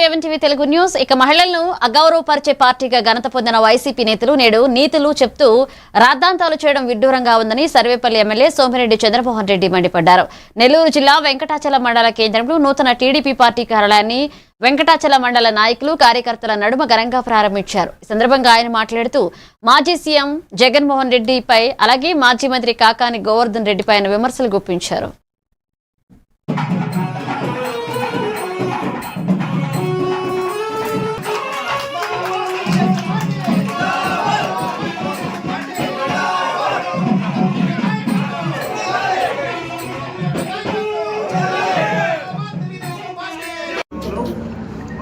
A1 TV Telugu news. ఇక మహిళలను అగౌరవపరిచే పార్టీగా ఘనత పొందిన వైసీపీ నేతలు నేడు నీతులు చెప్తూ రాద్ధాంతాలు చేయడం విడ్డూరంగా ఉందని సర్వేపల్లి ఎమ్మెల్యే సోమిరెడ్డి చంద్రమోహన్ రెడ్డి మండిపడ్డారు. నెల్లూరు జిల్లా వెంకటాచలం మండల కేంద్రంలో నూతన టీడీపీ పార్టీ కార్యాలయాన్ని వెంకటాచలం మండల నాయకులు కార్యకర్తల నడుమ ఘనంగా ప్రారంభించారు. ఈ సందర్భంగా ఆయన మాట్లాడుతూ మాజీ సీఎం జగన్మోహన్ రెడ్డిపై అలాగే మాజీ మంత్రి కాకాని గోవర్ధన్ రెడ్డిపై ఆయన విమర్శలు గుప్పించారు.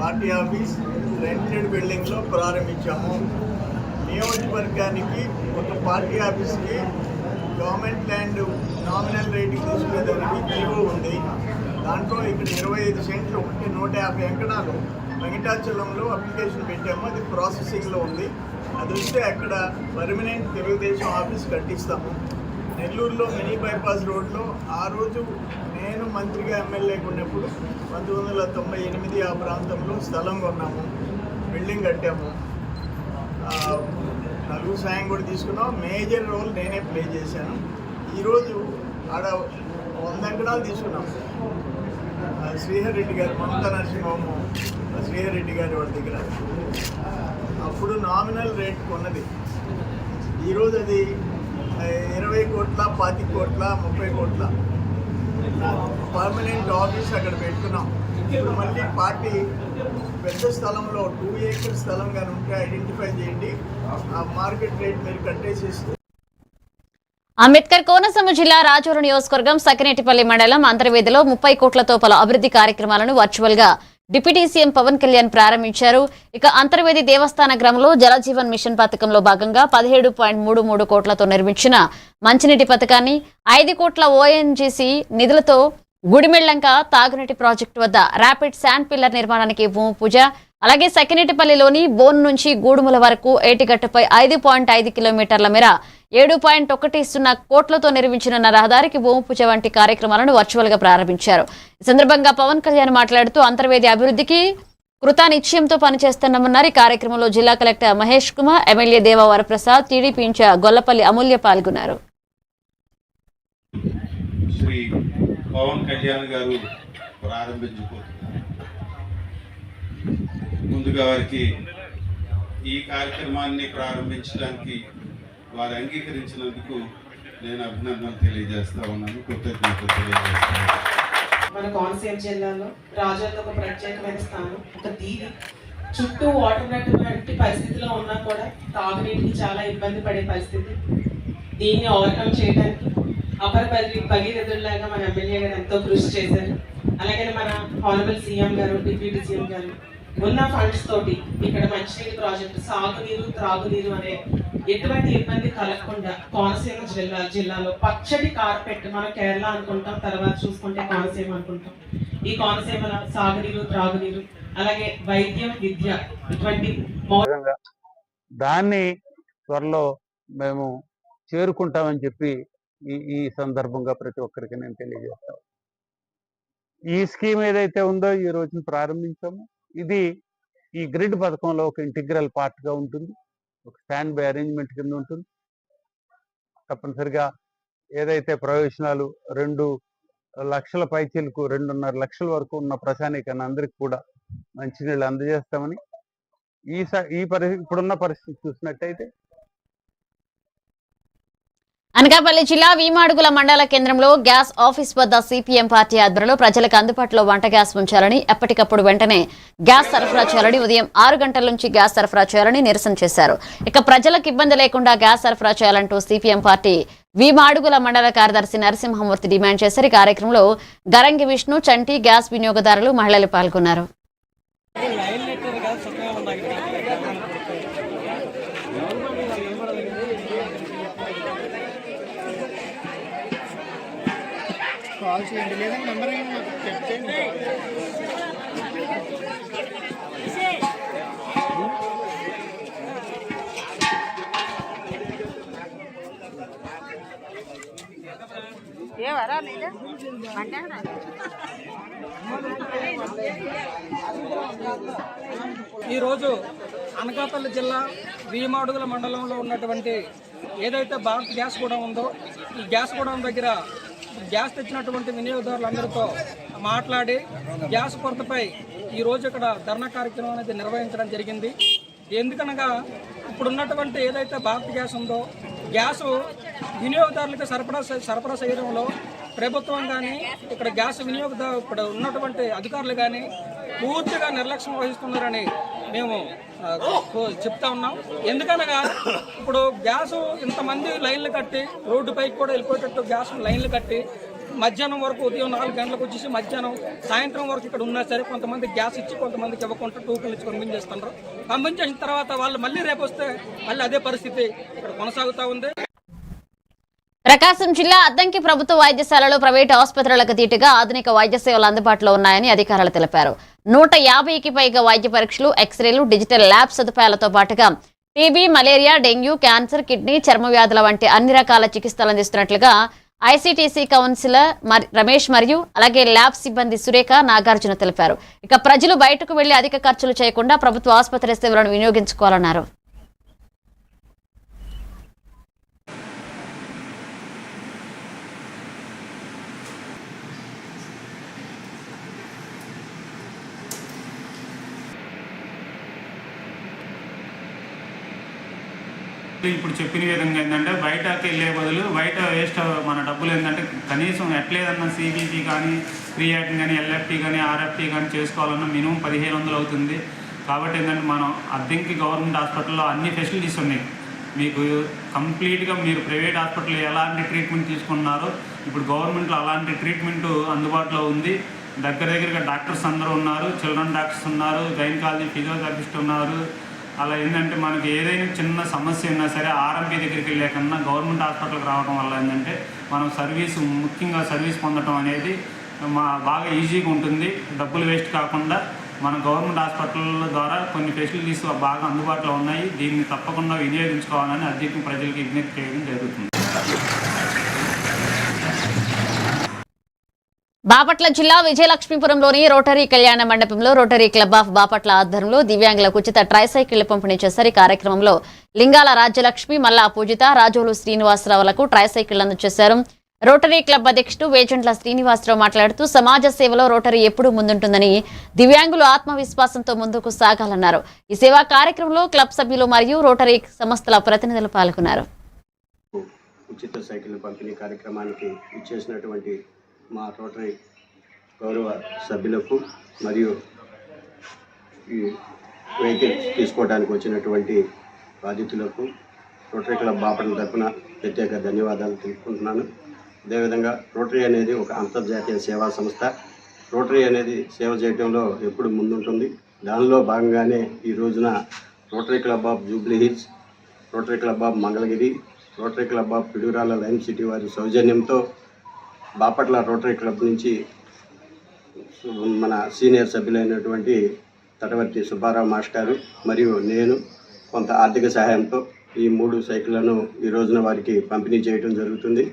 పార్టీ ఆఫీస్ రెంటెడ్ బిల్డింగ్లో ప్రారంభించాము. నియోజకవర్గానికి ఒక పార్టీ ఆఫీస్కి గవర్నమెంట్ ల్యాండ్ నామినల్ రేటింగ్ తీసుకునేదానికి జీవో ఉంది. దాంట్లో ఇక్కడ 25 సెంట్లు 150 ఎకరాలు వెంకటాచలంలో అప్లికేషన్ పెట్టాము. అది ప్రాసెసింగ్లో ఉంది. అది వస్తే అక్కడ పర్మనెంట్ తెలుగుదేశం ఆఫీస్ కట్టిస్తాము. నెల్లూరులో మినీ బైపాస్ రోడ్లో ఆ రోజు నేను మంత్రిగా ఎమ్మెల్యేగా ఉన్నప్పుడు 1998 ఆ ప్రాంతంలో స్థలం కొన్నాము, బిల్డింగ్ కట్టాము, నలుగురు సాయం కూడా తీసుకున్నాం. మేజర్ రోల్ నేనే ప్లే చేశాను. ఈరోజు ఆడ 100 ఎకరాలు తీసుకున్నాం. శ్రీహర్ రెడ్డి గారు, మమతా నరసింహమ్మ శ్రీహర్ రెడ్డి గారి వాళ్ళ దగ్గర అప్పుడు నామినల్ రేట్ కొన్నది. ఈరోజు అది 20 కోట్ల, 25 కోట్ల, 30 కోట్ల పర్మనెంట్ ఆఫీస్ అక్కడ పెట్టుకున్నాం. ఇప్పుడు మళ్ళీ పార్టీ పెద్ద స్థలంలో 2 ఏకర్ స్థలం కానీ ఉంటే ఐడెంటిఫై చేయండి, ఆ మార్కెట్ రేట్ మీరు కట్టేసేస్తే. అంబేద్కర్ కోనసీమ జిల్లా రాజూరు నియోజకవర్గం సకినేటిపల్లి మండలం అంతర్వేదిలో 30 కోట్లతో పలు అభివృద్ధి కార్యక్రమాలను వర్చువల్ గా డిప్యూటీ సీఎం పవన్ కళ్యాణ్ ప్రారంభించారు. ఇక అంతర్వేది దేవస్థాన గ్రామంలో జలజీవన్ మిషన్ పథకంలో భాగంగా 17.33 కోట్లతో నిర్మించిన మంచినీటి పథకాన్ని 5 కోట్ల ఓఎన్జీసీ నిధులతో గుడిమెళ్లంక తాగునీటి ప్రాజెక్టు వద్ద ర్యాపిడ్ శాండ్ పిల్లర్ నిర్మాణానికి భూమి పూజ, అలాగే సకినేటిపల్లిలోని బోన్ నుంచి గూడుముల వరకు ఏటిగట్టుపై 5.5 కిలోమీటర్ల మేర 7.10 కోట్లతో నిర్మించిన రహదారికి భూమి పూజ వంటి కార్యక్రమాలను వర్చువల్ గా ప్రారంభించారు. ఈ సందర్భంగా పవన్ కళ్యాణ్ మాట్లాడుతూ అంతర్వేది అభివృద్ధికి కృతనిశ్చయంతో పనిచేస్తున్నామన్నారు. ఈ కార్యక్రమంలో జిల్లా కలెక్టర్ మహేష్ కుమార్, ఎమ్మెల్యే దేవా వరప్రసాద్, టీడీపీ ఇన్ఛార్జ్ గొల్లపల్లి అమూల్య పాల్గొన్నారు. శ్రీ పవన్ కళ్యాణ్ గారు ప్రారంభించుకుంటున్నారు. ముందుగా వారికి ఈ కార్యక్రమాన్ని ప్రారంభించడానికి వారు అంగీకరించినందుకు నేను అభినందనలు తెలియజేస్తా ఉన్నాను, కృతజ్ఞతలు తెలియజేస్తాను. మన కోనసీమ జిల్లాలో రాజులకు ఒక ప్రత్యేకమైన స్థానం, ఒక దీవి. చుట్టూ వాటర్ ఉన్నటువంటి పరిస్థితిలో ఉన్నా కూడా తాగునీటికి చాలా ఇబ్బంది పడే పరిస్థితి. దీన్ని ఓవర్కమ్ చేయడానికి అపర భగీరథుల్లాగా మన ఎమ్మెల్యే గారు ఎంతో కృషి చేశారు. అలాగే మన హానరబుల్ సీఎం గారు, డిప్యూటీ సీఎం గారు ఉన్న ఫండ్స్ తోటి ఇక్కడ మంచినీటి ప్రాజెక్టు, సాగునీరు, త్రాగునీరు అనే ఎటువంటి ఇబ్బంది కలగకుండా కోనసీమ జిల్లాలో పచ్చటి కార్పెట్, మనం కేరళ అనుకుంటాం, తర్వాత చూసుకుంటే కోనసీమ అనుకుంటాం. ఈ కోనసీమలో సాగునీరు, త్రాగునీరు, అలాగే వైద్యం, విద్య ఇటువంటి దాన్ని త్వరలో మేము చేరుకుంటామని చెప్పి ఈ సందర్భంగా ప్రతి ఒక్కరికి నేను తెలియజేస్తాను. ఈ స్కీమ్ ఏదైతే ఉందో ఈ రోజున ప్రారంభించాము. ఇది ఈ గ్రిడ్ పథకంలో ఒక ఇంటిగ్రల్ పార్ట్గా ఉంటుంది, ఒక స్టాండ్ బై అరేంజ్మెంట్ కింద ఉంటుంది. తప్పనిసరిగా ఏదైతే ప్రయోజనాలు 2 లక్షల పైచీలకు 2.5 లక్షల వరకు ఉన్న ప్రజానీకాన్ని అందరికీ కూడా మంచినీళ్ళు అందజేస్తామని ఇప్పుడున్న పరిస్థితి చూసినట్టయితే. అనకాపల్లి జిల్లా వీమాడుగుల మండల కేంద్రంలో గ్యాస్ ఆఫీస్ వద్ద సిపిఎం పార్టీ ఆధ్వర్యంలో ప్రజలకు అందుబాటులో వంట గ్యాస్ ఉంచాలని, ఎప్పటికప్పుడు వెంటనే గ్యాస్ సరఫరా చేయాలని, ఉదయం 6 గంటల నుంచి గ్యాస్ సరఫరా చేయాలని నిరసన చేశారు. ఇక ప్రజలకు ఇబ్బంది లేకుండా గ్యాస్ సరఫరా చేయాలంటూ సిపిఎం పార్టీ వీమాడుగుల మండల కార్యదర్శి నరసింహమూర్తి డిమాండ్ చేశారు. ఈ కార్యక్రమంలో గరంగి విష్ణు, చంటి, గ్యాస్ వినియోగదారులు, మహిళలు పాల్గొన్నారు. కాల్ చేయండి, లేదంటే నెంబర్ చెప్తే ఏవరా ఈరోజు అనకాపల్లి జిల్లా వీమాడుగుల మండలంలో ఉన్నటువంటి ఏదైతే భారత్ గ్యాస్ గోడౌన్ ఉందో ఈ గ్యాస్ గోడౌన్ దగ్గర గ్యాస్ తెచ్చినటువంటి వినియోగదారులందరితో మాట్లాడి గ్యాస్ కొరతపై ఈరోజు ఇక్కడ ధర్నా కార్యక్రమం అనేది నిర్వహించడం జరిగింది. ఎందుకనగా ఇప్పుడున్నటువంటి ఏదైతే భారత్ గ్యాస్ ఉందో గ్యాసు వినియోగదారులకు సరఫరా చేయడంలో ప్రభుత్వం కానీ ఇక్కడ గ్యాస్ ఇప్పుడు ఉన్నటువంటి అధికారులు కానీ పూర్తిగా నిర్లక్ష్యం వహిస్తున్నారని మేము చెప్తా ఉన్నాం. ఎందుకనగా ఇప్పుడు గ్యాసు ఇంతమంది లైన్లు కట్టి రోడ్డుపైకి కూడా వెళ్ళిపోయేటట్టు గ్యాస్ లైన్లు కట్టి మధ్యాహ్నం వరకు ఉదయం 4 గంటలకు వచ్చేసి మధ్యాహ్నం సాయంత్రం వరకు ఇక్కడ ఉన్నా సరే కొంతమంది గ్యాస్ ఇచ్చి కొంతమందికి ఇవ్వకుండా టోకెన్లు ఇచ్చి పంపించేస్తున్నారు. పంపించేసిన తర్వాత వాళ్ళు మళ్ళీ రేపు వస్తే మళ్ళీ అదే పరిస్థితి ఇక్కడ కొనసాగుతూ ఉంది. ప్రకాశం జిల్లా అద్దంకి ప్రభుత్వ వైద్యశాలలో ప్రైవేటు ఆసుపత్రులకు దీటుగా ఆధునిక వైద్య సేవలు అందుబాటులో ఉన్నాయని అధికారులు తెలిపారు. 150కి పైగా వైద్య పరీక్షలు, ఎక్స్రేలు, డిజిటల్ ల్యాబ్ సదుపాయాలతో పాటుగా TB, malaria, dengue, cancer, kidney, చర్మ వ్యాధుల వంటి అన్ని రకాల చికిత్సలు అందిస్తున్నట్లుగా ఐసీటీసీ కౌన్సిలర్ రమేష్ మరియు అలాగే ల్యాబ్ సిబ్బంది సురేఖ, నాగార్జున తెలిపారు. ఇక ప్రజలు బయటకు వెళ్లి అధిక ఖర్చులు చేయకుండా ప్రభుత్వ ఆసుపత్రి సేవలను వినియోగించుకోవాలన్నారు. ఇప్పుడు చెప్పిన విధంగా ఏంటంటే బయటకి వెళ్ళే బదులు బయట వేస్ట్ మన డబ్బులు ఏంటంటే కనీసం ఎట్లేదన్నా సిబిపి కానీ, క్రియాటిన్ కానీ, ఎల్ఎఫ్టీ కానీ, ఆర్ఎఫ్టీ కానీ చేసుకోవాలన్నా మినిమం 1500 అవుతుంది. కాబట్టి ఏంటంటే మనం అద్దెకి గవర్నమెంట్ హాస్పిటల్లో అన్ని ఫెసిలిటీస్ ఉన్నాయి. మీకు కంప్లీట్గా మీరు ప్రైవేట్ హాస్పిటల్లో ఎలాంటి ట్రీట్మెంట్ తీసుకున్నారో ఇప్పుడు గవర్నమెంట్లో అలాంటి ట్రీట్మెంట్ అందుబాటులో ఉంది. దగ్గరగా డాక్టర్స్ అందరూ ఉన్నారు, చిల్డ్రన్ డాక్టర్స్ ఉన్నారు, గైనకాలజీ ఫిజియోథెరపిస్ట్ ఉన్నారు. అలా ఏంటంటే మనకి ఏదైనా చిన్న సమస్య ఉన్నా సరే ఆర్ఎంపీ దగ్గరికి వెళ్ళేకన్నా గవర్నమెంట్ హాస్పిటల్కి రావడం వల్ల ఏంటంటే మనం ముఖ్యంగా సర్వీస్ పొందడం అనేది బాగా ఈజీగా ఉంటుంది. డబ్బులు వేస్ట్ కాకుండా మన గవర్నమెంట్ హాస్పిటల్ ద్వారా కొన్ని ఫెసిలిటీస్ బాగా అందుబాటులో ఉన్నాయి. దీన్ని తప్పకుండా వినియోగించుకోవాలని అధిక ప్రజలకు విజ్ఞప్తి చేయడం జరుగుతుంది. బాపట్ల జిల్లా విజయలక్ష్మీపురంలోని రోటరీ కళ్యాణ మండపంలో రోటరీ క్లబ్ ఆఫ్ బాపట్ల ఆధ్వర్యంలో దివ్యాంగులకు ఉచిత ట్రైసైకిళ్లు పంపిణీ చేశారు. ఈ కార్యక్రమంలో లింగాల రాజ్యలక్ష్మి, మల్లా పూజిత, రాజోలు శ్రీనివాసరావులకు ట్రైసైకిళ్లు అందజేశారు. రోటరీ క్లబ్ అధ్యక్షుడు వేజంట్ల శ్రీనివాసరావు మాట్లాడుతూ సమాజ సేవలో రోటరీ ఎప్పుడూ ముందుంటుందని, దివ్యాంగులు ఆత్మవిశ్వాసంతో ముందుకు సాగాలన్నారు. ఈ సేవా కార్యక్రమంలో క్లబ్ సభ్యులు మరియు రోటరీ సంస్థల ప్రతినిధులు పాల్గొన్నారు. ఉచిత సైకిల్ పంపిణీ కార్యక్రమానికి ఇచ్చేసినటువంటి మా రోటరీ గౌరవ సభ్యులకు మరియు ఈ వెహికల్ తీసుకోవడానికి వచ్చినటువంటి బాధితులకు రోటరీ క్లబ్ బాపట్ల తరఫున ప్రత్యేక ధన్యవాదాలు తెలుపుకుంటున్నాను. అదేవిధంగా రోటరీ అనేది ఒక అంతర్జాతీయ సేవా సంస్థ. రోటరీ అనేది సేవ చేయడంలో ఎప్పుడు ముందుంటుంది. దానిలో భాగంగానే ఈ రోజున rotary club of Jubilee hills, rotary club of Mangalagiri, rotary club of Piduguralla lime city వారి సౌజన్యంతో బాపట్ల రోటరీ క్లబ్ నుంచి మన సీనియర్ సభ్యులైనటువంటి తటవర్తి సుబ్బారావు మాస్టారు మరియు నేను కొంత ఆర్థిక సహాయంతో ఈ 3 సైకిళ్లను ఈ రోజున వారికి పంపిణీ చేయడం జరుగుతుంది.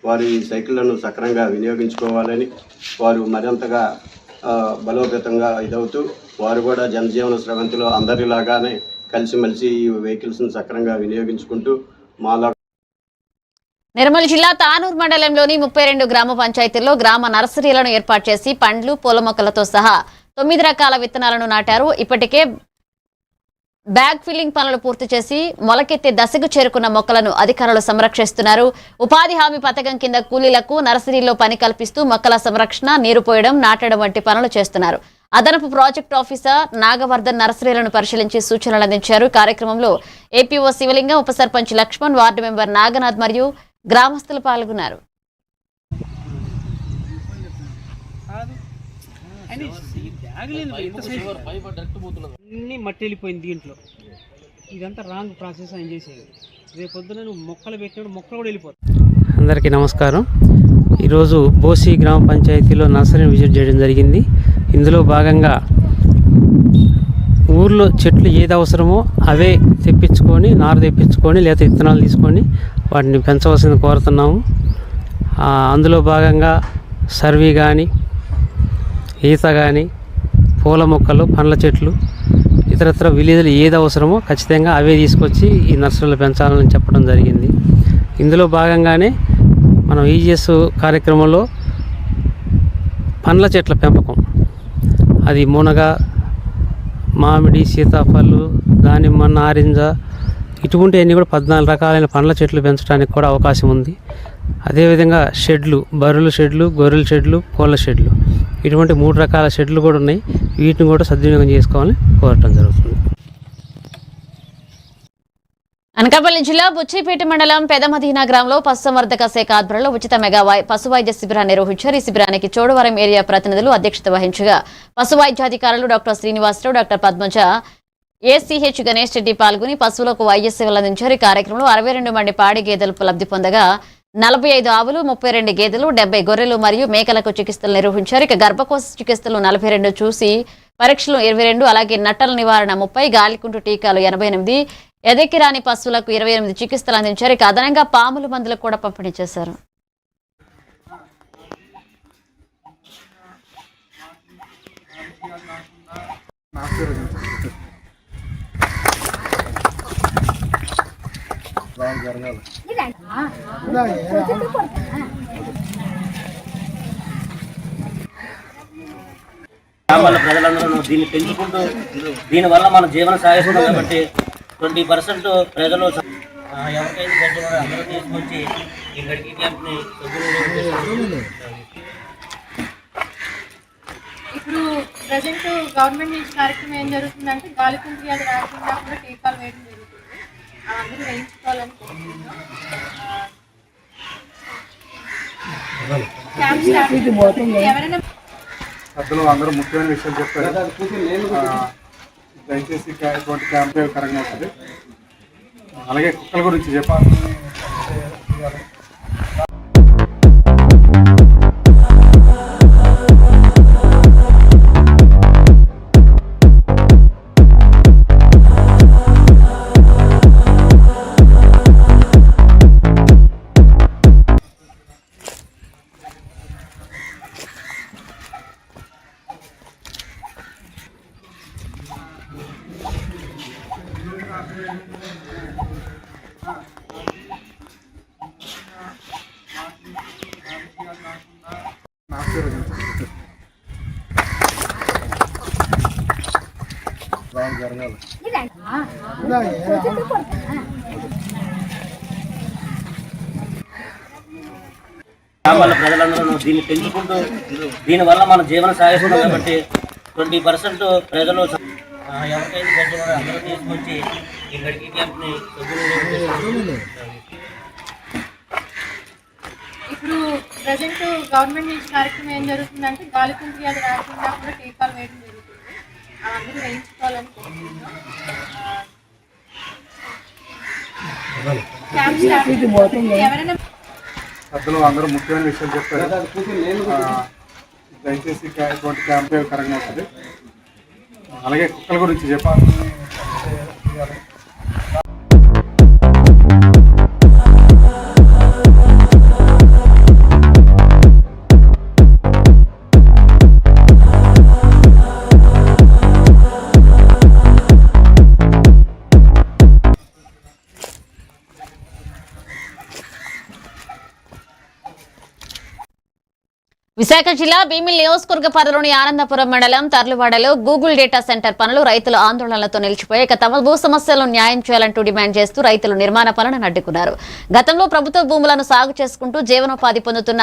వారు ఈ సైకిళ్లను సక్రమంగా వినియోగించుకోవాలని, వారు మరింతగా బలోపేతంగా ఇదవుతూ వారు కూడా జనజీవన స్రవంతిలో అందరిలాగానే కలిసిమెలిసి ఈ వెహికల్స్ను సక్రమంగా వినియోగించుకుంటూ మాలా. నిర్మల్ జిల్లా తానూరు మండలంలోని 32 గ్రామ పంచాయతీల్లో గ్రామ నర్సరీలను ఏర్పాటు చేసి పండ్లు, పూల మొక్కలతో సహా 9 రకాల విత్తనాలను నాటారు. ఇప్పటికే బ్యాగ్ ఫిల్లింగ్ పనులు పూర్తి చేసి మొలకెత్తే దశకు చేరుకున్న మొక్కలను అధికారులు సంరక్షిస్తున్నారు. ఉపాధి హామీ పథకం కింద కూలీలకు నర్సరీలో పని కల్పిస్తూ మొక్కల సంరక్షణ, నీరు పోయడం, నాటడం వంటి పనులు చేస్తున్నారు. అదనపు ప్రాజెక్టు ఆఫీసర్ నాగవర్ధన్ నర్సరీలను పరిశీలించి సూచనలు అందించారు. కార్యక్రమంలో ఏపీఓ శివలింగం, ఉప సర్పంచ్ లక్ష్మణ్, వార్డు మెంబర్ నాగనాథ్ మరియు గ్రామస్తులు పాల్గొన్నారు. అన్ని మట్టి వెళ్ళిపోయింది దీంట్లో. ఇదంతా రాంగ్ ప్రాసెస్ ఆయన చేసేది. రేపు పొద్దున నువ్వు మొక్కలు పెట్టినప్పుడు మొక్కలు కూడా వెళ్ళిపోతాయి. అందరికీ నమస్కారం. ఈరోజు బోసి గ్రామ పంచాయతీలో నర్సరీని విజిట్ చేయడం జరిగింది. ఇందులో భాగంగా ఊర్లో చెట్లు ఏది అవసరమో అవే తెప్పించుకొని, నారు తెప్పించుకొని లేదా విత్తనాలు తీసుకొని వాటిని పెంచవలసింది కోరుతున్నాము. అందులో భాగంగా సర్వీ కానీ, ఈత కానీ, పూల మొక్కలు, పండ్ల చెట్లు, ఇతరత్ర విలేజ్లో ఏది అవసరమో ఖచ్చితంగా అవే తీసుకొచ్చి ఈ నర్సరీలో పెంచాలని చెప్పడం జరిగింది. ఇందులో భాగంగానే మనం ఈజీఎస్ కార్యక్రమంలో పండ్ల చెట్ల పెంపకం, అది మునగ, మామిడి, సీతాఫలు, దానిమ్మ, నారింజ, ఇటువంటివన్నీ కూడా 14 రకాలైన పండ్ల చెట్లు పెంచడానికి కూడా అవకాశం ఉంది. అదేవిధంగా షెడ్లు, బర్రెల షెడ్లు, గొర్రెల షెడ్లు, కోళ్ళ షెడ్లు, ఇటువంటి 3 రకాల షెడ్లు కూడా ఉన్నాయి. వీటిని కూడా సద్వినియోగం చేసుకోవాలని కోరటం జరుగుతుంది. అనకాపల్లి జిల్లా బుచ్చిపేట మండలం పెదమదీనా గ్రామంలో పశుసంవర్ధక శాఖ ఆధ్వర్యంలో ఉచిత మెగా పశు వైద్య శిబిరాన్ని నిర్వహించారు. ఈ శిబిరానికి చోడవరం ఏరియా ప్రతినిధులు అధ్యక్షత వహించగా పశు వైద్యాధికారులు doctor Srinivasarao, doctor Padmaja, ACH Ganesh Reddy పాల్గొని పశువులకు వైద్య సేవలు అందించారు. ఈ కార్యక్రమంలో 62 మంది పాడి గేదెలు లబ్ధి పొందగా 45 ఆవులు, 32 గేదెలు, 70 గొర్రెలు మరియు మేకలకు చికిత్సలు నిర్వహించారు. ఇక గర్భకోశ చికిత్సలు 42, చూసి పరీక్షలు 22, అలాగే నట్టల నివారణ 30, గాలికుంటు టీకాలు 88, ఎదెక్కిరాని పశువులకు 28 చికిత్సలు అందించారు. ఇక అదనంగా పాముల మందులు కూడా పంపిణీ చేశారు. గ్రామాల ప్రజలందరూ దీన్ని పెంచుకుంటూ దీనివల్ల మన జీవనం సాగిస్తున్నాం కాబట్టి 20% ప్రజలు ఎవరికైతే పెంచుకున్నారో అందరూ తీసుకొచ్చి ఈ మెడికల్ క్యాంప్ని ఇప్పుడు ప్రజెంట్ గవర్నమెంట్ నుంచి కార్యక్రమం ఏం జరుగుతుందంటే గాలికుంటు వ్యాధి రాకుండా కూడా టీకాలు వేయడం జరుగుతుంది. అందరూ వేయించుకోవాలని కోరుకుంటున్నాం. ఎవరైనా పెద్దలు అందరూ ముఖ్యమైన విషయాలు చెప్తారు. దయచేసి ఇటువంటి క్యాంప్ ఉపయోగకరంగా ఉంటుంది. అలాగే కుక్కల గురించి చెప్పాలి. గ్రామాల ప్రజలందరూ దీన్ని పెంచుకుంటూ దీనివల్ల మన జీవనం సాగిస్తున్నాం కాబట్టి 20% ప్రజలు ఎవరికైతే పెంచుకున్నారో అందరూ తీసుకొచ్చి ఈ మెడికల్ క్యాంప్ని ఇప్పుడు ప్రజెంట్ గవర్నమెంట్ నుంచి కార్యక్రమం ఏం జరుగుతుందంటే గాలికుంటు వ్యాధి రాకుండా కూడా టీకాలు వేయడం జరుగుతుంది. అందరూ వేయించుకోవాలని కోరుకుంటున్నాం. ఎవరైనా పెద్దలు అందరూ ముఖ్యమైన విషయాలు చెప్తారు. దయచేసి ఇటువంటి క్యాంప్ ఉపయోగకరంగా ఉంటుంది. అలాగే కుక్కల గురించి చెప్పాలి. విశాఖ జిల్లా భీమిలి నియోజకవర్గ పరిధిలోని ఆనందపురం మండలం తర్లువాడలో గూగుల్ డేటా సెంటర్ పనులు రైతుల ఆందోళనలతో నిలిచిపోయాయి. ఇక తమ భూ సమస్యలను న్యాయం చేయాలంటూ డిమాండ్ చేస్తూ రైతులు నిర్మాణ పనులను అడ్డుకున్నారు. గతంలో ప్రభుత్వ భూములను సాగు చేసుకుంటూ జీవనోపాధి పొందుతున్న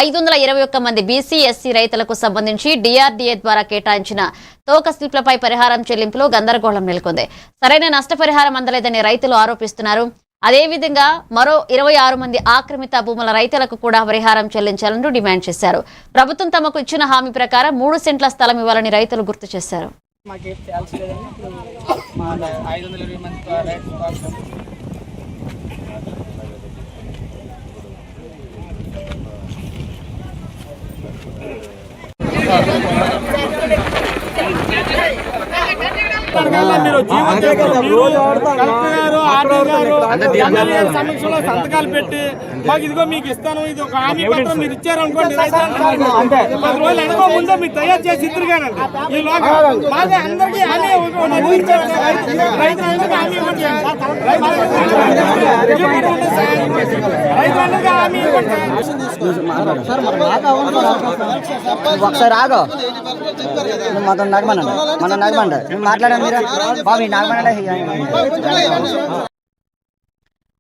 521 మంది బీసీ, ఎస్సీ రైతులకు సంబంధించి DRDA ద్వారా కేటాయించిన తోక స్లిప్లపై పరిహారం చెల్లింపులో గందరగోళం నెలకొంది. సరైన నష్టపరిహారం అందలేదని రైతులు ఆరోపిస్తున్నారు. అదేవిధంగా మరో 26 మంది ఆక్రమిత భూముల రైతులకు కూడా పరిహారం చెల్లించాలంటూ డిమాండ్ చేశారు. ప్రభుత్వం తమకు ఇచ్చిన హామీ ప్రకారం 3 సెంట్ల స్థలం ఇవ్వాలని రైతులు గుర్తు చేశారు. మీరు ఎమ్మెల్యే సమక్షంలో సంతకాలు పెట్టి మాకు ఇదిగో మీకు ఇస్తాను, ఇది ఒక హామీ పత్రం మీరు ఇచ్చారనుకోండి, 10 రోజులు ఎనకో ముందో మీరు తయారు చేసి ఇద్దరు కానండి. ఈ లోగా మాకు అందరికీ హామీ రైతులందరికీ హామీ ఇవ్వండి, రైతులందరికీ హామీ ఇవ్వండి. ఒకసారి ఆగో, మాతో నగమనండి, మనం నగమండి, మాట్లాడండి మీరు బాబు, నగమనండి.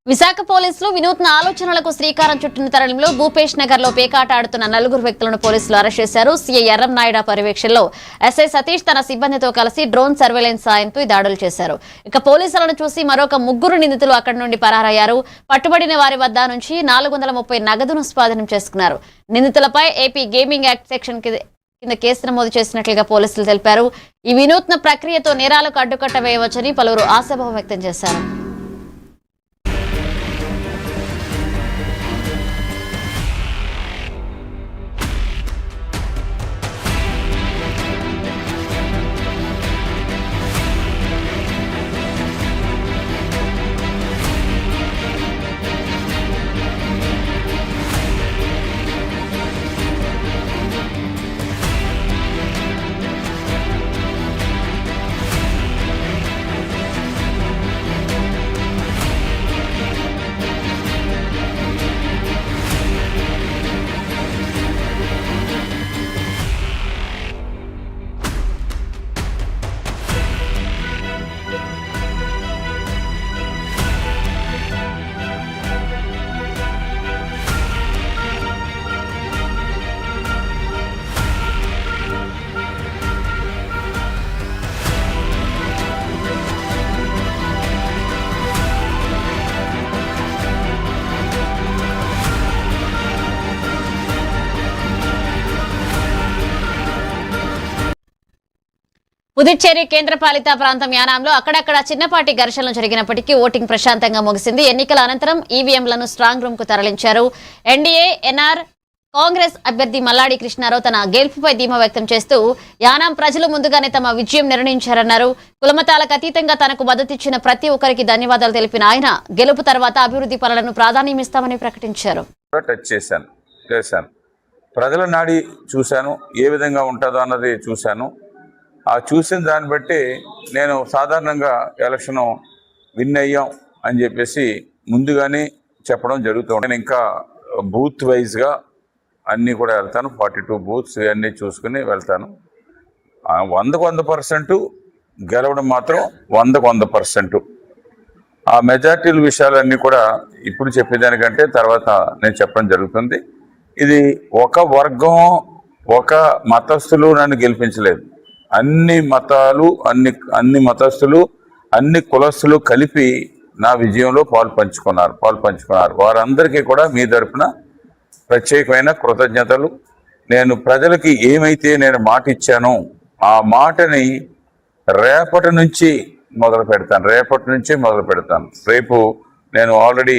విశాఖ పోలీసులు వినూత్న ఆలోచనలకు శ్రీకారం చుట్టిన తరుణంలో భూపేష్ నగర్ లో పేకాట ఆడుతున్న 4 వ్యక్తులను పోలీసులు అరెస్ట్ చేశారు. సీఐ ఎర్రం నాయుడు పర్యవేక్షణలో ఎస్ఐ సతీష్ తన సిబ్బందితో కలిసి డ్రోన్ సర్వేలెన్స్ సాయంతో ఈ దాడులు చేశారు. ఇక పోలీసులను చూసి మరొక 3 నిందితులు అక్కడి నుండి పరారయ్యారు. పట్టుబడిన వారి వద్ద నుంచి 430 నగదును స్వాధీనం చేసుకున్నారు. నిందితులపై ఏపీ గేమింగ్ యాక్ట్ సెక్షన్ కింద కేసు నమోదు చేసినట్లుగా పోలీసులు తెలిపారు. ఈ వినూత్న ప్రక్రియతో నేరాలకు అడ్డుకట్ట వేయవచ్చని పలువురు ఆశాభావం వ్యక్తం చేశారు. పుదుచ్చేరి కేంద్రపాలిత ప్రాంతం యానాంలో అక్కడక్కడ చిన్నపాటి ఘర్షణలు జరిగినప్పటికీ ఓటింగ్ ప్రశాంతంగా ముగిసింది. ఎన్నికల అనంతరం ఈవీఎంలను స్ట్రాంగ్ రూమ్ కు తరలించారు. ఎన్డీఏ ఎన్ఆర్ కాంగ్రెస్ అభ్యర్థి మల్లాడి కృష్ణారావు తన గెలుపుపై ధీమా వ్యక్తం చేస్తూ యానాం ప్రజలు ముందుగానే తమ విజయం నిర్ణయించారన్నారు. కులమతాలకు అతీతంగా తనకు మద్దతిచ్చిన ప్రతి ఒక్కరికి ధన్యవాదాలు తెలిపిన ఆయన గెలుపు తర్వాత అభివృద్ధి పనులను ప్రాధాన్యమిస్తామని ప్రకటించారు. ప్రజల నాడి చూశాను, ఏ విధంగా ఉంటుందో అన్నది చూశాను. ఆ చూసిన దాన్ని బట్టి నేను సాధారణంగా ఎలక్షన్ విన్ అయ్యాం అని చెప్పేసి ముందుగానే చెప్పడం జరుగుతుంది. నేను ఇంకా బూత్ వైజ్గా అన్నీ కూడా వెళ్తాను, 42 బూత్స్ అన్నీ చూసుకుని వెళ్తాను. 100% గెలవడం మాత్రం 100%. ఆ మెజార్టీల విషయాలన్నీ కూడా ఇప్పుడు చెప్పేదానికంటే తర్వాత నేను చెప్పడం జరుగుతుంది. ఇది ఒక వర్గం, ఒక మతస్థులు నన్ను గెలిపించలేదు. అన్ని మతాలు, అన్ని మతస్థులు, అన్ని కులస్తులు కలిపి నా విజయంలో పాలు పంచుకున్నారు. వారందరికీ కూడా మీ తరపున ప్రత్యేకమైన కృతజ్ఞతలు. నేను ప్రజలకి ఏమైతే నేను మాట ఇచ్చానో ఆ మాటని రేపటి నుంచి మొదలు పెడతాను. రేపు నేను ఆల్రెడీ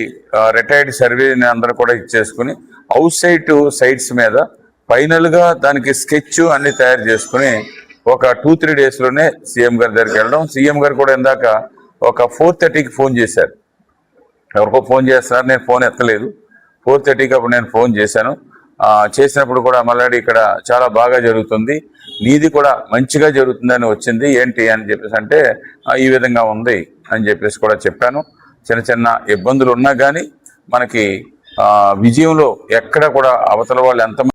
రిటైర్డ్ సర్వేని అందరూ కూడా ఇచ్చేసుకుని అవుట్ సైట్స్ మీద ఫైనల్గా దానికి స్కెచ్ అన్ని తయారు చేసుకుని ఒక 2-3 డేస్లోనే సీఎం గారి దగ్గరికి వెళ్ళడం. సీఎం గారు కూడా ఇందాక ఒక 4:30కి ఫోన్ చేశారు. ఎవరికో ఫోన్ చేస్తున్నారు, నేను ఫోన్ ఎత్తలేదు. 4:30కి అప్పుడు నేను ఫోన్ చేశాను. చేసినప్పుడు కూడా మల్లాడి ఇక్కడ చాలా బాగా జరుగుతుంది, నీది కూడా మంచిగా జరుగుతుందని వచ్చింది, ఏంటి అని చెప్పేసి అంటే ఈ విధంగా ఉంది అని చెప్పేసి కూడా చెప్పాను. చిన్న ఇబ్బందులు ఉన్నా కానీ మనకి విజయంలో ఎక్కడ కూడా అవతల వాళ్ళు ఎంత.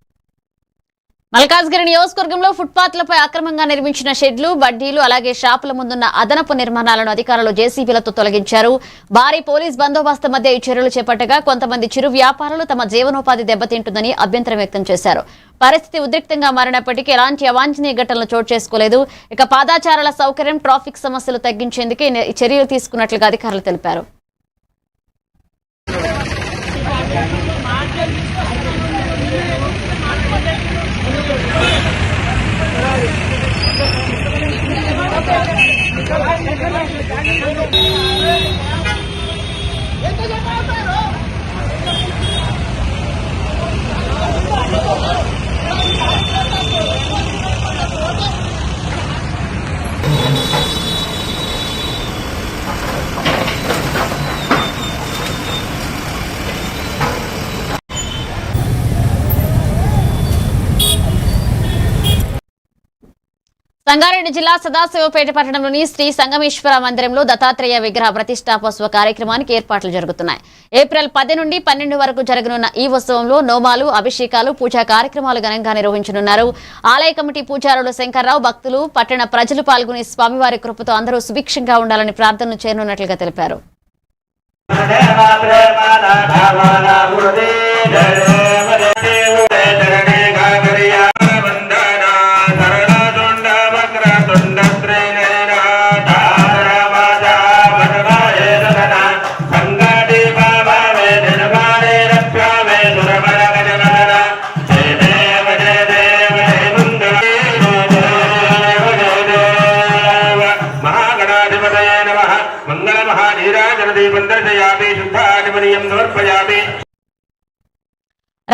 మల్కాజ్గిరి నియోజకవర్గంలో ఫుట్పాత్లపై అక్రమంగా నిర్మించిన షెడ్లు, బడ్డీలు, అలాగే షాపుల ముందున్న అదనపు నిర్మాణాలను అధికారులు జేసీబీలతో తొలగించారు. భారీ పోలీస్ బందోబస్తు మధ్య ఈ చర్యలు చేపట్టగా కొంతమంది చిరు వ్యాపారులు తమ జీవనోపాధి దెబ్బతింటుందని అభ్యంతరం వ్యక్తం చేశారు. పరిస్థితి ఉద్రిక్తంగా మారినప్పటికీ ఎలాంటి అవాంఛనీయ ఘటనలు చోటు చేసుకోలేదు. ఇక పాదాచారాల సౌకర్యం, ట్రాఫిక్ సమస్యలు తగ్గించేందుకే ఈ చర్యలు తీసుకున్నట్లుగా అధికారులు తెలిపారు. సంగారెడ్డి జిల్లా సదాశివపేట పట్టణంలోని శ్రీ సంగమేశ్వర మందిరంలో దత్తాత్రేయ విగ్రహ ప్రతిష్టాపోత్సవ కార్యక్రమానికి ఏర్పాట్లు జరుగుతున్నాయి. ఏప్రిల్ 10 నుండి 12 వరకు జరగనున్న ఈ ఉత్సవంలో నోమాలు, అభిషేకాలు, పూజా కార్యక్రమాలు ఘనంగా నిర్వహించనున్నారు. ఆలయ కమిటీ పూజారులు శంకర్రావు, భక్తులు, పట్టణ ప్రజలు పాల్గొని స్వామివారి కృపతో అందరూ సుభిక్షంగా ఉండాలని ప్రార్థనలు చేరనున్నట్లుగా తెలిపారు.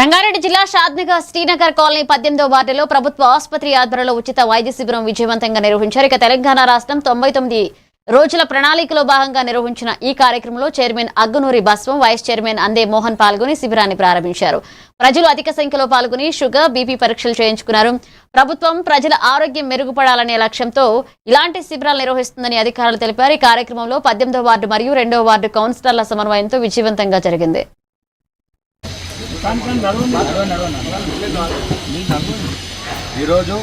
రంగారెడ్డి జిల్లా షాద్నగర్ శ్రీనగర్ కాలనీ 18వ వార్డులో ప్రభుత్వ ఆసుపత్రి ఆధ్వర్యంలో ఉచిత వైద్య శిబిరం విజయవంతంగా నిర్వహించారు. ఇక తెలంగాణ రాష్ట్రం 99 రోజుల ప్రణాళికలో భాగంగా నిర్వహించిన ఈ కార్యక్రమంలో చైర్మన్ అగ్గునూరి బస్వం, వైస్ చైర్మన్ అందే మోహన్ పాల్గొని శిబిరాన్ని ప్రారంభించారు. ప్రజలు అధిక సంఖ్యలో పాల్గొని షుగర్, బీపీ పరీక్షలు చేయించుకున్నారు. ప్రభుత్వం ప్రజల ఆరోగ్యం మెరుగుపడాలనే లక్ష్యంతో ఇలాంటి శిబిరాలు నిర్వహిస్తుందని అధికారులు తెలిపారు. ఈ కార్యక్రమంలో 18వ వార్డు మరియు 2వ వార్డు కౌన్సిలర్ల సమన్వయంతో విజయవంతంగా జరిగింది. ఈరోజు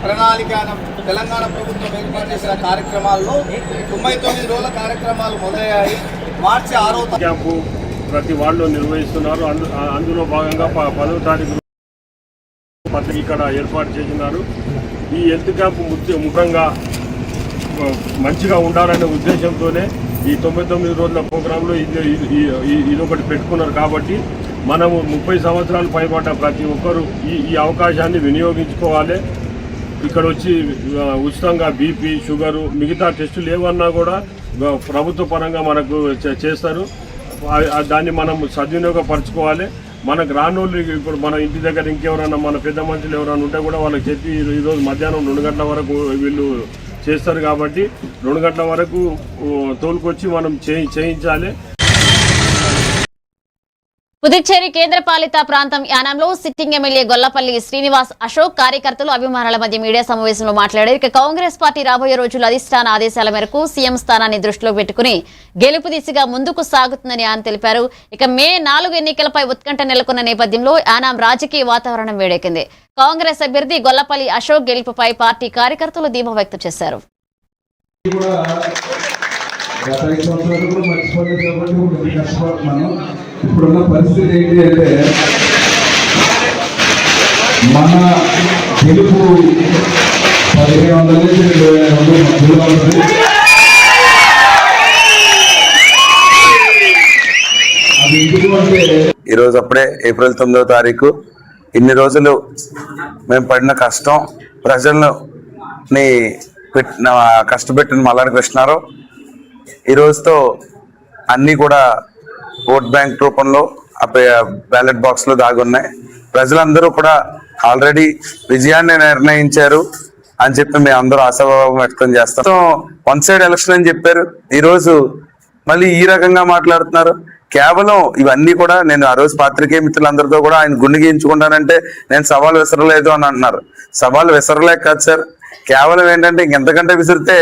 ప్రణాళిక తెలంగాణ ప్రభుత్వం ఏర్పాటు చేసిన కార్యక్రమాల్లో 99 రోజుల కార్యక్రమాలు మొదలయ్యాయి. మార్చి 6వ క్యాంపు ప్రతి వార్డులో నిర్వహిస్తున్నారు. అందులో భాగంగా 10వ తారీఖు పత్రిక ఇక్కడ ఏర్పాటు చేసినారు. ఈ హెల్త్ క్యాంపు ముఖ్యంగా మంచిగా ఉండాలనే ఉద్దేశంతోనే ఈ 99 రోజుల ప్రోగ్రాంలో ఇదొకటి పెట్టుకున్నారు. కాబట్టి మనము 30 సంవత్సరాలు పైబడ్డ ప్రతి ఒక్కరూ ఈ అవకాశాన్ని వినియోగించుకోవాలి. ఇక్కడ వచ్చి ఉచితంగా బీపీ, షుగరు, మిగతా టెస్టులు ఏమన్నా కూడా ప్రభుత్వ పరంగా మనకు చేస్తారు. దాన్ని మనం సద్వినియోగపరచుకోవాలి. మనకు రానోళ్ళు ఇప్పుడు మన ఇంటి దగ్గర ఇంకెవరన్నా మన పెద్ద మనుషులు ఎవరైనా ఉంటే కూడా వాళ్ళకి చెప్పి ఈరోజు మధ్యాహ్నం 2 గంటల వరకు వీళ్ళు చేస్తారు. కాబట్టి 2 గంటల వరకు తోలుకొచ్చి మనం చేయించాలి. పుదుచ్చేరి కేంద్రపాలిత ప్రాంతం యానంలో సిట్టింగ్ ఎమ్మెల్యే గొల్లపల్లి శ్రీనివాస్ అశోక్ కార్యకర్తలు, అభిమానుల మధ్య మీడియా సమావేశంలో మాట్లాడారు. ఇక కాంగ్రెస్ పార్టీ రాబోయే రోజుల్లో అధిష్టాన ఆదేశాల మేరకు సీఎం స్థానాన్ని దృష్టిలో పెట్టుకుని గెలుపు దిశగా ముందుకు సాగుతుందని ఆయన తెలిపారు. ఇక మే 4 ఎన్నికలపై ఉత్కంఠ నెలకొన్న నేపథ్యంలో యానం రాజకీయ వాతావరణం వేడెక్కింది. కాంగ్రెస్ అభ్యర్థి గొల్లపల్లి అశోక్ గెలుపుపై పార్టీ కార్యకర్తలు ధీమా వ్యక్తం చేశారు. ఇప్పుడున్న పరిస్థితి ఏంటి అంటే మన గెలుపు 1500 నుంచి 2000 మధ్యలో ఉంటుంది. అది ఎందుకు అంటే ఈరోజు అప్పుడే ఏప్రిల్ 9వ తారీఖు ఇన్ని రోజులు మేము పడిన కష్టం, ప్రజలని కష్టపెట్టిన మల్లాడి కృష్ణారావు ఈ రోజుతో అన్నీ కూడా ఓట్ బ్యాంక్ రూపంలో బ్యాలెట్ బాక్స్ లో దాగున్నాయి. ప్రజలందరూ కూడా ఆల్రెడీ విజయాన్ని నిర్ణయించారు అని చెప్పి మేము అందరూ ఆశాభావం వ్యక్తం చేస్తాం. 1 సైడ్ ఎలక్షన్ అని చెప్పారు, ఈరోజు మళ్ళీ ఈ రకంగా మాట్లాడుతున్నారు. కేవలం ఇవన్నీ కూడా నేను ఆ రోజు పాత్రికేయ మిత్రులందరితో కూడా ఆయన గుండె గీయించుకుంటానంటే నేను సవాల్ విసరలేదు అని అంటున్నారు. సవాల్ విసరలేక కాదు సార్, కేవలం ఏంటంటే ఇంకెంతకంటే విసిరితే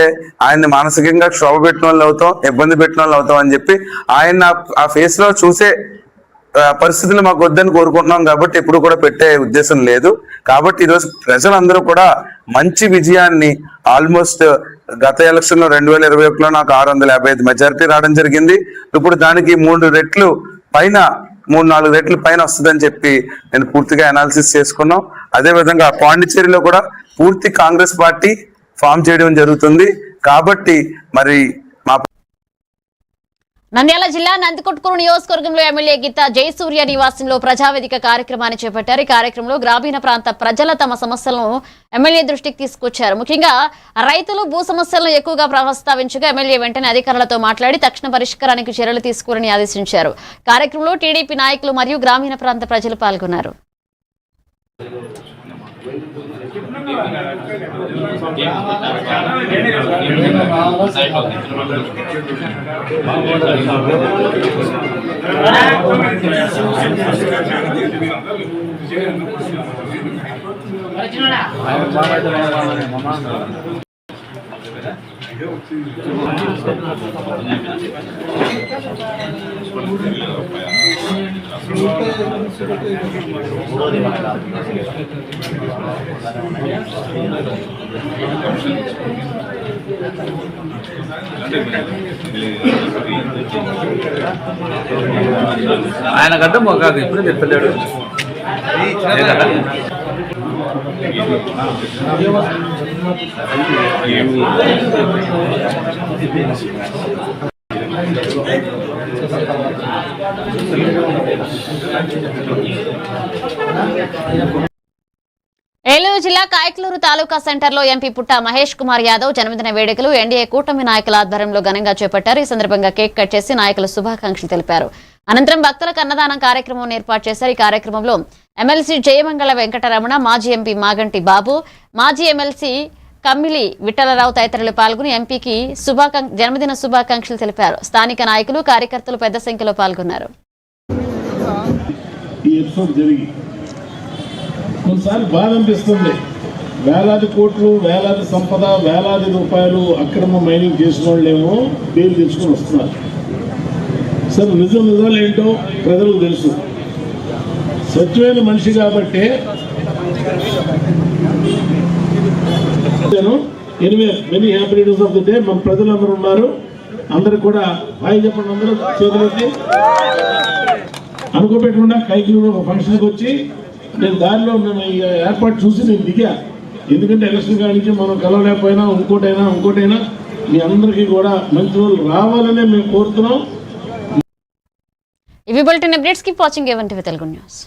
ఆయన్ని మానసికంగా క్షోభ పెట్టిన వాళ్ళు అవుతాం, ఇబ్బంది పెట్టిన వాళ్ళు అవుతాం అని చెప్పి ఆయన ఆ ఫేస్ లో చూసే పరిస్థితులు మాకు వద్దని కోరుకుంటున్నాం. కాబట్టి ఎప్పుడు కూడా పెట్టే ఉద్దేశం లేదు. కాబట్టి ఈరోజు ప్రజలందరూ కూడా మంచి విజయాన్ని ఆల్మోస్ట్ గత ఎలక్షన్ లో 2021లో నాకు 655 మెజారిటీ రావడం జరిగింది. ఇప్పుడు దానికి 3-4 రెట్లు పైన వస్తుందని చెప్పి నేను పూర్తిగా అనాలిసిస్ చేసుకున్నాం. అదేవిధంగా పాండిచ్చేరిలో కూడా పూర్తి కాంగ్రెస్ పార్టీ ఫామ్ చేయడం జరుగుతుంది. కాబట్టి మరి మా నంద్యాల జిల్లా నందికొట్కూరు నియోజకవర్గంలో ఎమ్మెల్యే గీతా జయసూర్య నివాసంలో ప్రజావేదిక కార్యక్రమాన్ని చేపట్టారు. ఈ కార్యక్రమంలో గ్రామీణ ప్రాంత ప్రజల తమ సమస్యలను ఎమ్మెల్యే దృష్టికి తీసుకొచ్చారు. ముఖ్యంగా రైతులు భూ సమస్యలను ఎక్కువగా ప్రస్తావించగా ఎమ్మెల్యే వెంటనే అధికారులతో మాట్లాడి తక్షణ పరిష్కారానికి చర్యలు తీసుకోవాలని ఆదేశించారు. కార్యక్రమంలో టీడీపీ నాయకులు మరియు గ్రామీణ ప్రాంత ప్రజలు పాల్గొన్నారు. ఆయన గడ్డ మొగాదు ఇప్పుడు చెప్తలేడు. ఏలూరు జిల్లా కాయక్లూరు తాలూకా సెంటర్లో ఎంపీ పుట్ట మహేష్ కుమార్ యాదవ్ జన్మదిన వేడుకలు ఎన్డీఏ కూటమి నాయకుల ఆధ్వర్యంలో ఘనంగా చేపట్టారు. ఈ సందర్భంగా కేక్ కట్ చేసి నాయకులు శుభాకాంక్షలు తెలిపారు. అనంతరం భక్తులకు అన్నదానం కార్యక్రమం ఏర్పాటు చేశారు. ఈ కార్యక్రమంలో ఎమ్మెల్సీ జయమంగళ వెంకటరమణ, మాజీ ఎంపీ మాగంటి బాబు, మాజీ ఎమ్మెల్సీ కమ్మిలి విఠలరావు తదితరులు పాల్గొని ఎంపీకి జన్మదిన శుభాకాంక్షలు తెలిపారు. స్థానిక నాయకులు, కార్యకర్తలు పెద్ద సంఖ్యలో పాల్గొన్నారు. కొన్నిసార్లు బాధ అనిపిస్తుంది. వేలాది కోట్లు, వేలాది సంపద, వేలాది రూపాయలు అక్రమ మైనింగ్ చేసిన వాళ్ళేమో బెయిల్ తెచ్చుకొని వస్తున్నారు. సరే నిజాలు ఏంటో ప్రజలకు తెలుసు. స్వచ్ఛమైన మనిషి కాబట్టి anyway many happy returns of the day. మన ప్రజలందరూ ఉన్నారు, అందరికి కూడా హాయ్ చెప్పండి. అందరూ చేతులెత్తి అనుకోపెట్టకుండా కైకి ఒక ఫంక్షన్కి వచ్చి నేను దారిలో ఈ ఏర్పాటు చూసి నేను దిగా. ఎందుకంటే ఎలక్షన్ కానించి మనం కలవలేకపోయినా ఇంకోటైనా మీ అందరికీ కూడా మంచి రోజులు రావాలనే మేము కోరుతున్నాం. ఇవి bulletin updates. Keep watching A1 TV Telugu news.